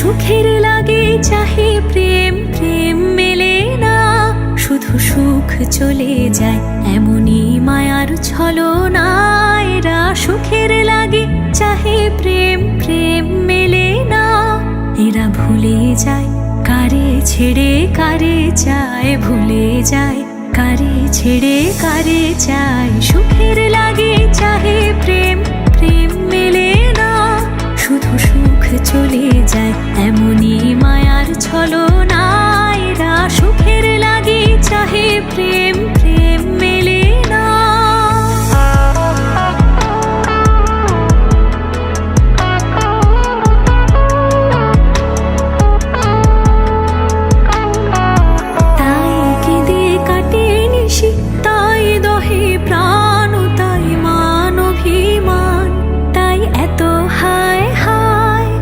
সুখের লাগে চাহে প্রেম, প্রেম মেলে না, শুধু সুখ চলে যায় এমনই মায়ার ছলনা। এরা সুখের লাগে চাহে প্রেম, প্রেম মেলে না, এরা ভুলে যায় কারে ছেড়ে কারে চায়, ভুলে যায় কারে ছেড়ে কারে চায়। সুখের লাগে চাহে প্রেম, প্রেম মেলে না, শুধু সুখ চলে যায় এমনই মায়ার ছলনা। এরা সুখের লাগে চাহে প্রেম, প্রেম মেলে না। তাই কেঁদে কাটে নিশি, তাই দহে প্রাণ, তাই মান অভিমান, তাই এত হায় হায়।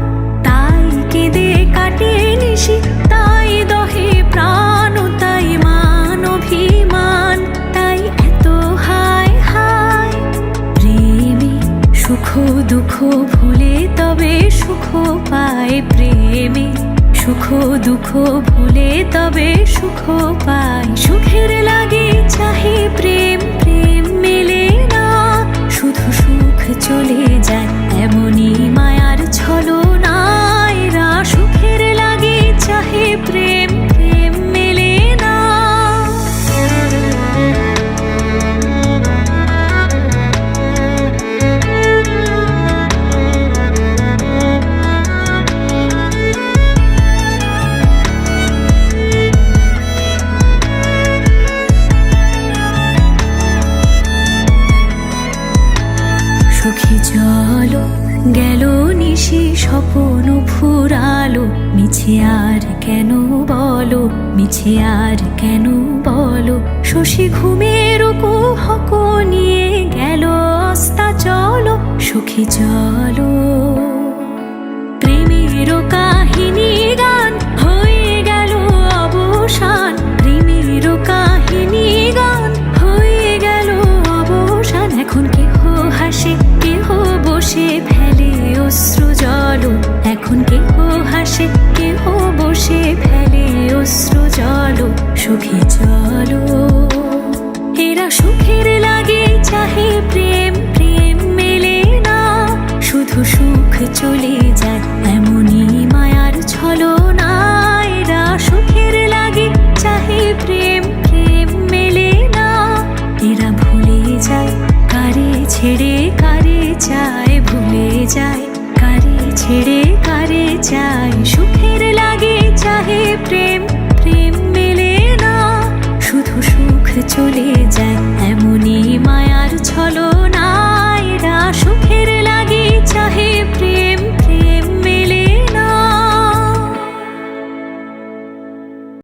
তাই কেঁদে কাটে নিশি, তাই দহে প্রাণ, তাই মান অভিমান, তাই এত হায় হায়। প্রেমে সুখ দুঃখ ভুলে তবে সুখ পায়, প্রেমে সুখ দুঃখ ভুলে তবে সুখ পায়। সুখের লাগে চাহে প্রেম, প্রেম মেলে না, শুধু সুখ চলে যায় এমনই মায়ার ছলনা। এরা সুখের লাগে চাহে প্রেম, প্রেম মেলে না। সখী চলো গেল নিশি, স্বপ্ন ফুরালো, মিছে আর কেন বলো, মিছে আর কেন বলো। শশী ঘুমের কুহক নিয়ে গেল অস্তা চলো, সখী চলো। প্রেমের কাহিনী গান হয়ে গেল অবসান, প্রেমের কাহিনী গান হয়ে গেল অবসান। এখন কেহ হাসে কেহ বসে ফেলে অশ্রু জল, এখন কেহ হাসে কেহ বসে ফেলে অশ্রু জল। সুখী চলো এরা সুখের লাগে চাহে প্রেম, প্রেম মেলে না, শুধু সুখ চলে যায় এমনই মায়ার ছলনা। এরা সুখের লাগে চাহে প্রেম, প্রেম মেলে না, এরা ভুলে যায় কারে ছেড়ে কারে চায়, ভুলে যায় কারে ছেড়ে কারে চায়। সুখের লাগে চাহে প্রেম,